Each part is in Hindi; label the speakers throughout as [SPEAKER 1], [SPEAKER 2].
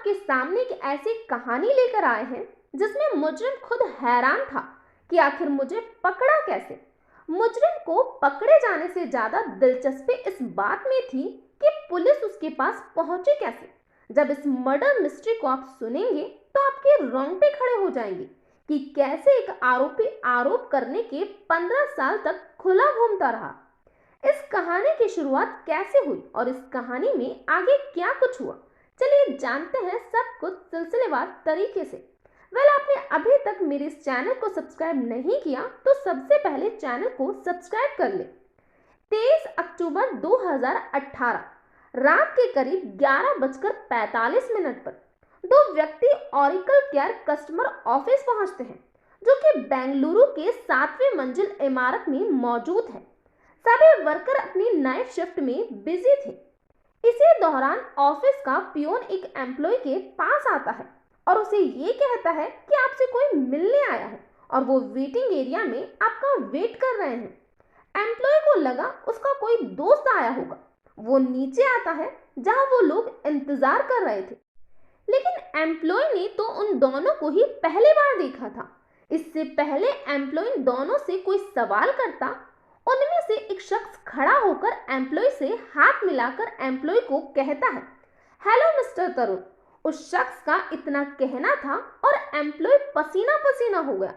[SPEAKER 1] आपके सामने एक ऐसी कहानी लेकर आए हैं जिसमें मुजरिम खुद हैरान था कि आखिर मुझे पकड़ा कैसे। मुजरिम को पकड़े जाने से ज्यादा दिलचस्पी इस बात में थी कि पुलिस उसके पास पहुंचे कैसे। जब इस मर्डर मिस्ट्री को आप सुनेंगे तो आपके रोंगटे खड़े हो जाएंगे कि कैसे एक आरोपी आरोप करने के 15 साल तक खुला घूमता रहा। इस कहानी की शुरुआत कैसे हुई और इस कहानी में आगे क्या कुछ हुआ, चलिए जानते हैं सब कुछ सिलसिलेवार तरीके से। आपने अभी तक मेरे इस चैनल को सब्सक्राइब नहीं किया तो सबसे पहले चैनल को सब्सक्राइब कर ले। 23 अक्टूबर 2018 रात के करीब 11:45 पर दो व्यक्ति ऑरिकल केयर कस्टमर ऑफिस पहुंचते हैं, जो कि बेंगलुरु के 7वीं मंजिल इमारत में मौजूद है। सभी वर्कर अपनी नाइट शिफ्ट में बिजी थे। इसी दौरान ऑफिस का पियोन एक एम्प्लॉय के पास आता है और उसे ये कहता है कि आपसे कोई मिलने आया है और वो वेटिंग एरिया में आपका वेट कर रहे हैं। एम्प्लॉय को लगा उसका कोई दोस्त आया होगा। वो नीचे आता है जहां वो लोग इंतजार कर रहे थे, लेकिन एम्प्लॉय ने तो उन दोनों को ही पहली बार देखा था। इससे पहले एम्प्लॉय दोनों से कोई सवाल करता, उनमें से एक शख्स खड़ा होकर एम्प्लॉय से हाथ मिलाकर एम्प्लॉय को कहता है, हेलो मिस्टर तरुण। उस शख्स का इतना कहना था और एम्प्लॉय पसीना पसीना हो गया।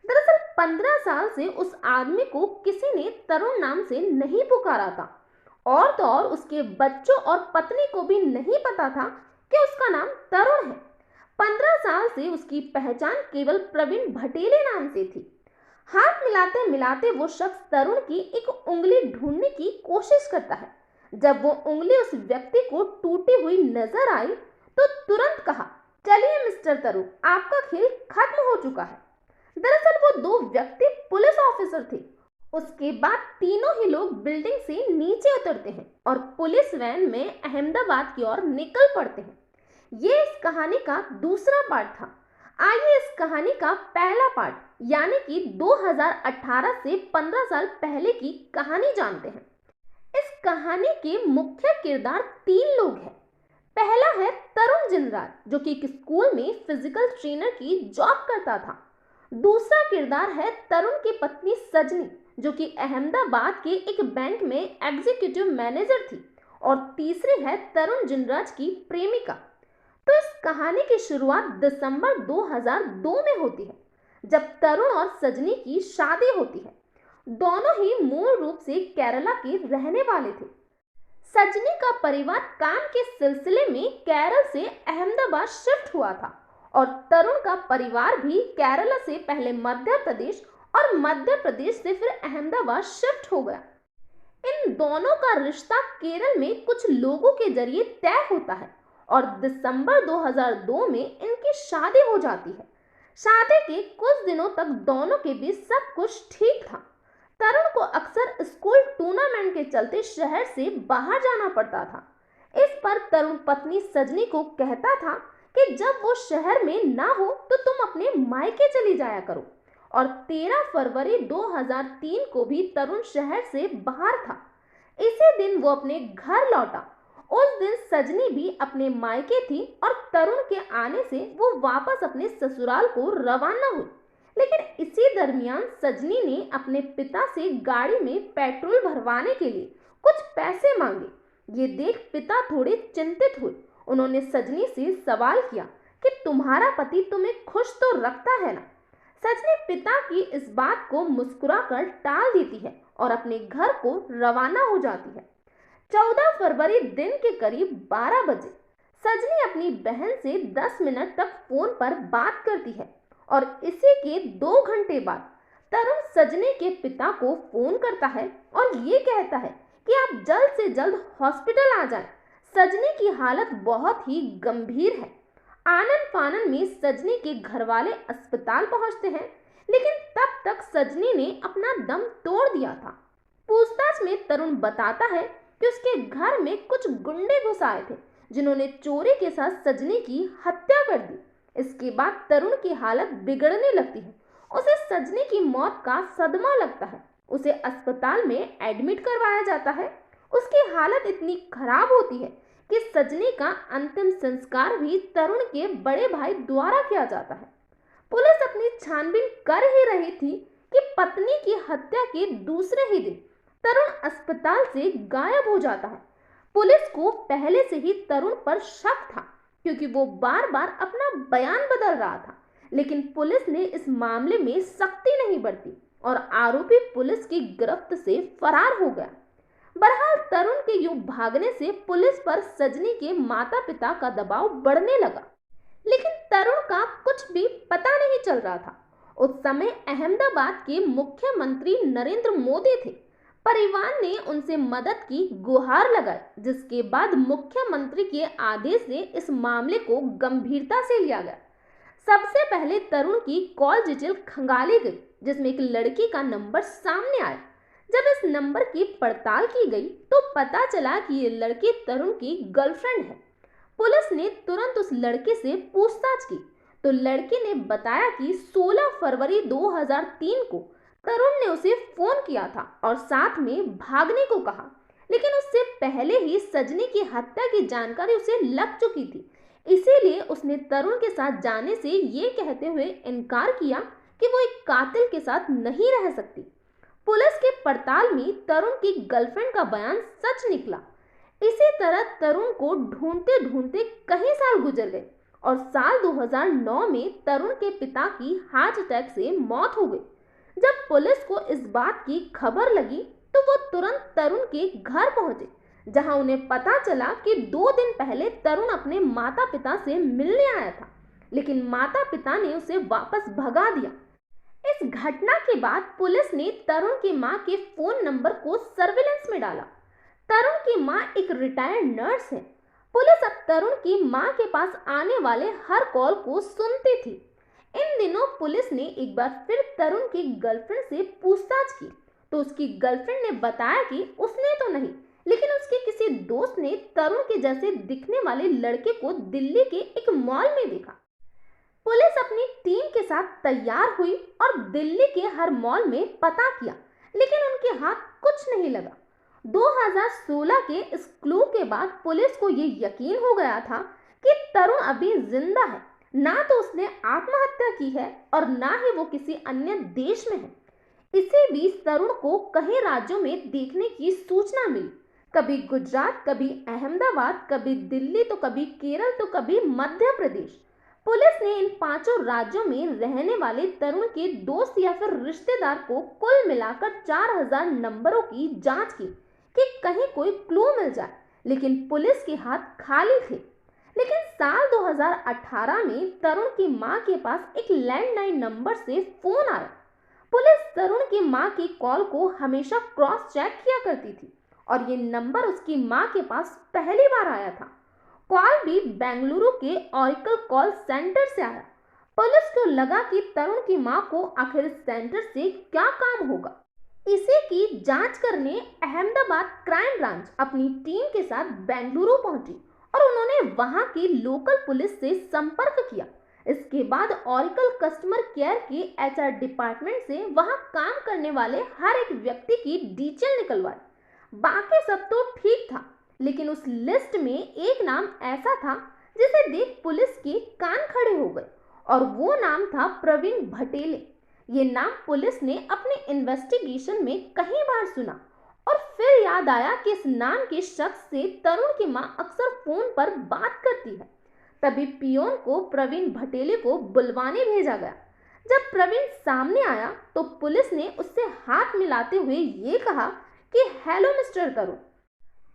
[SPEAKER 1] दरअसल 15 साल से उस आदमी को किसी ने तरुण नाम से नहीं पुकारा था, और तो और उसके बच्चों और पत्नी को भी नहीं पता था कि उसका नाम तरुण है। 15 साल से उसकी पहचान केवल प्रवीण भटेले नाम से थी। हाथ मिलाते मिलाते वो शख्स तरुण की एक उंगली ढूंढने की कोशिश करता है। जब वो उंगली उस व्यक्ति को टूटी हुई नजर आई तो तुरंत कहा, चलिए मिस्टर तरुण, आपका खेल खत्म हो चुका है। दरअसल वो दो व्यक्ति पुलिस ऑफिसर थे। उसके बाद तीनों ही लोग बिल्डिंग से नीचे उतरते हैं और पुलिस वैन में अहमदाबाद की ओर निकल पड़ते हैं। ये इस कहानी का दूसरा पार्ट था। आइए इस कहानी का पहला पार्ट यानी कि 2018 से 15 साल पहले की कहानी जानते हैं। इस कहानी के मुख्य किरदार 3 लोग हैं। पहला है तरुण जिनराज, जो कि एक स्कूल में फिजिकल ट्रेनर की जॉब करता था। दूसरा किरदार है तरुण की पत्नी सजनी, जो कि अहमदाबाद के एक बैंक में एग्जीक्यूटिव मैनेजर थी। और तीसरी है तरुण जिनराज की प्रेमिका। तो इस कहानी की शुरुआत दिसंबर 2002 में होती है, जब तरुण और सजनी की शादी होती है। दोनों ही मूल रूप से केरला के रहने वाले थे। सजनी का परिवार काम के सिलसिले में केरल से अहमदाबाद शिफ्ट हुआ था और तरुण का परिवार भी केरला से पहले मध्य प्रदेश और मध्य प्रदेश से फिर अहमदाबाद शिफ्ट हो गया। इन दोनों का रिश्ता केरल में कुछ लोगों के जरिए तय होता है और दिसंबर 2002 में इनकी शादी हो जाती है। शादी के कुछ दिनों तक दोनों के बीच सब कुछ ठीक था। तरुण को अक्सर स्कूल टूर्नामेंट के चलते शहर से बाहर जाना पड़ता था। इस पर तरुण पत्नी सजनी को कहता था कि जब वो शहर में ना हो तो तुम अपने मायके चली जाया करो। और 13 फरवरी 2003 को भी तरुण शहर से बाहर था। इसी दिन वो अपने घर लौटा। उस दिन सजनी भी अपने मायके थी और तरुण के आने से वो वापस अपने ससुराल को रवाना हुई। लेकिन इसी दरमियान सजनी ने अपने पिता से गाड़ी में पेट्रोल भरवाने के लिए कुछ पैसे मांगे। ये देख पिता थोड़े चिंतित हुए। उन्होंने सजनी से सवाल किया कि तुम्हारा पति तुम्हें खुश तो रखता है ना। सजनी पिता की इस बात को मुस्कुराकर टाल देती है और अपने घर को रवाना हो जाती है। 14 फरवरी दिन के करीब 12 बजे सजनी अपनी बहन से 10 मिनट तक फोन पर बात करती है और इसी के 2 घंटे बाद तरुण सजनी के पिता को फोन करता है और ये कहता है कि आप जल्द से जल्द हॉस्पिटल आ जाएं। सजनी की हालत बहुत ही गंभीर है। आनन फानन में सजनी के घर वाले अस्पताल पहुंचते हैं, लेकिन तब तक सजनी ने अपना दम तोड़ दिया था। पूछताछ में तरुण बताता है कि उसके घर में कुछ गुंडे घुस आए थे, जिन्होंने चोरी के साथ सजनी की हत्या कर दी। इसके बाद तरुण की हालत बिगड़ने लगती है। उसे सजनी की मौत का सदमा लगता है। उसे अस्पताल में एडमिट करवाया जाता है। उसकी हालत इतनी खराब होती है कि सजनी का अंतिम संस्कार भी तरुण के बड़े भाई द्वारा किया जाता है। पुलिस अपनी छानबीन कर ही रही थी कि पत्नी की हत्या के दूसरे ही दिन तरुण अस्पताल से गायब हो जाता है। पुलिस को पहले से ही तरुण पर शक था, क्योंकि वो बार बार अपना बयान बदल रहा था, लेकिन पुलिस ने इस मामले में सख्ती नहीं बरती और आरोपी पुलिस की गिरफ्त से फरार हो गया। बहरहाल तरुण के यूं भागने से पुलिस पर सजनी के माता पिता का दबाव बढ़ने लगा, लेकिन तरुण का कुछ भी पता नहीं चल रहा था। उस समय अहमदाबाद के मुख्यमंत्री नरेंद्र मोदी थे। परिवार ने उनसे मदद की गुहार लगाई, जिसके बाद मुख्यमंत्री के आदेश से इस मामले को गंभीरता से लिया गया। सबसे पहले तरुण की कॉल डिटेल खंगाली गई, जिसमें एक लड़की का नंबर सामने आया। जब इस नंबर की पड़ताल की गई तो पता चला कि ये लड़की तरुण की गर्लफ्रेंड है। पुलिस ने तुरंत उस लड़के से पूछताछ की तो लड़के ने बताया कि 16 फरवरी 2003 को तरुण ने उसे फोन किया था और साथ में भागने को कहा, लेकिन उससे पहले ही सजनी की हत्या की जानकारी उसे लग चुकी थी। इसीलिए उसने तरुण के साथ जाने से ये कहते हुए इनकार किया कि वो एक कातिल के साथ नहीं रह सकती। पुलिस की पड़ताल में तरुण की गर्लफ्रेंड का बयान सच निकला। इसी तरह तरुण को ढूंढते ढूंढते कई साल गुजर गए और साल 2009 में तरुण के पिता की हार्ट अटैक से मौत हो गई। जब पुलिस को इस बात की खबर लगी तो वो तुरंत तरुण के घर पहुंचे, जहां उन्हें पता चला कि 2 दिन पहले तरुण अपने माता पिता से मिलने आया था, लेकिन माता पिता ने उसे वापस भगा दिया। इस घटना के बाद पुलिस ने तरुण की मां के फोन नंबर को सर्विलेंस में डाला। तरुण की मां एक रिटायर्ड नर्स है। पुलिस अब तरुण की मां के पास आने वाले हर कॉल को सुनती थी। इन दिनों पुलिस ने एक बार फिर तरुण की गर्लफ्रेंड से पूछताछ की तो उसकी गर्लफ्रेंड ने बताया कि उसने तो नहीं, लेकिन उसके किसी दोस्त ने तरुण के जैसे दिखने वाले लड़के को दिल्ली के एक मॉल में देखा। पुलिस अपनी टीम के साथ तैयार हुई और दिल्ली के हर मॉल में पता किया, लेकिन उनके हाथ कुछ नहीं लगा। 2016 के इस क्लू के बाद पुलिस को ये यकीन हो गया था कि तरुण अभी जिंदा है। ना तो उसने आत्महत्या की है और ना ही वो किसी अन्य देश में है। इसी बीच तरुण को कई राज्यों में देखने की सूचना मिली, कभी गुजरात, कभी अहमदाबाद, कभी दिल्ली, तो कभी केरल, तो कभी मध्य प्रदेश। पुलिस ने इन 5 राज्यों में रहने वाले तरुण के दोस्त या फिर रिश्तेदार को कुल मिलाकर 4000 नंबरों की जांच की कि कहीं कोई क्लू मिल जाए, लेकिन पुलिस के हाथ खाली थे। लेकिन साल 2018 में तरुण की मां के पास एक लैंडलाइन नंबर से फोन आया। पुलिस तरुण की मां की कॉल को हमेशा क्रॉस चेक किया करती थी और ये नंबर उसकी मां के पास पहली बार आया था। कॉल भी बेंगलुरु के ऑरिकल कॉल सेंटर से आया। पुलिस को लगा कि तरुण की मां को आखिर इस सेंटर से क्या काम होगा। इसी की जांच करने अहमदाबाद क्राइम ब्रांच अपनी टीम के साथ बेंगलुरु पहुंची और उन्होंने वहां की लोकल पुलिस से संपर्क किया। इसके बाद ऑरिकल कस्टमर केयर के एचआर डिपार्टमेंट से वहां काम करने वाले हर एक व्यक्ति की डिटेल निकलवाई। बाकी सब तो ठीक था, लेकिन उस लिस्ट में एक नाम ऐसा था जिसे देख पुलिस के कान खड़े हो गए और वो नाम था प्रवीण भटेले। ये नाम पुलिस ने अपने इन्वेस्टिगेशन में कई बार सुना और फिर याद आया कि इस नाम के शख्स से तरुण की मां अक्सर फोन पर बात करती है। तभी पियोन को प्रवीण भटेले को बुलवाने भेजा गया। जब प्रवीण सामने आया तो पुलिस ने उससे हाथ मिलाते हुए ये कहा कि हेलो मिस्टर तरुण।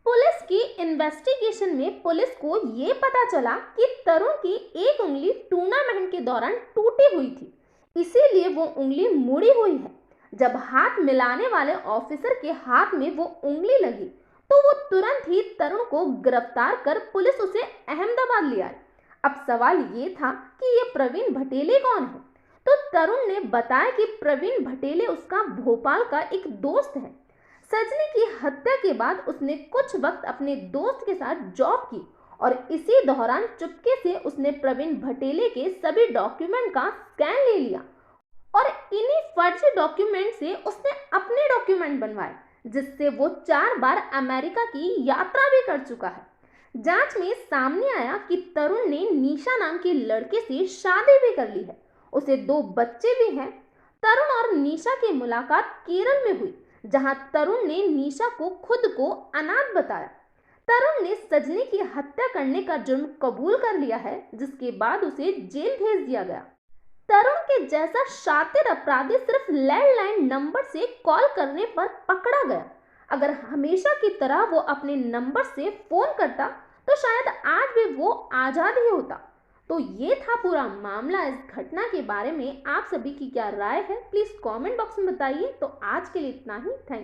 [SPEAKER 1] पुलिस की इन्वेस्टिगेशन में पुलिस को ये पता चला कि तरुण की एक उंगली टूर्नामेंट के दौरान टूटी हुई थी, इसीलिए वो उंगली मुड़ी हुई है। जब हाथ मिलाने वाले ऑफिसर के हाथ में वो उंगली लगी तो वो तुरंत ही तरुण को गिरफ्तार कर पुलिस उसे अहमदाबाद ले आई। अब सवाल ये था कि ये प्रवीण भटेले कौन है, तो तरुण ने बताया कि प्रवीण भटेले उसका भोपाल का एक दोस्त है। सजनी की हत्या के बाद उसने कुछ वक्त अपने दोस्त के साथ जॉब की और इसी दौरान चुपके से उसने प्रवीण भटेले के सभी डॉक्यूमेंट का स्कैन ले लिया और इन्हीं फर्जी डॉक्यूमेंट से उसने अपने डॉक्यूमेंट बनवाए, जिससे वो 4 बार अमेरिका की यात्रा भी कर चुका है। जांच में सामने आया कि तरुण ने निशा नाम की लड़के से शादी भी कर ली है, उसे 2 बच्चे भी हैं। तरुण और निशा की मुलाकात केरल में हुई, जहां तरुण ने निशा को खुद को अनाथ बताया। तरुण ने सजनी की हत्या करने का जुर्म कबूल कर लिया है, जिसके बाद उसे जेल भेज दिया गया। तरुण के जैसा शातिर अपराधी सिर्फ लैंडलाइन नंबर से कॉल करने पर पकड़ा गया। अगर हमेशा की तरह वो अपने नंबर से फोन करता तो शायद आज भी वो आजाद ही होता। तो ये था पूरा मामला। इस घटना के बारे में आप सभी की क्या राय है, प्लीज कमेंट बॉक्स में बताइए। तो आज के लिए इतना ही। थैंक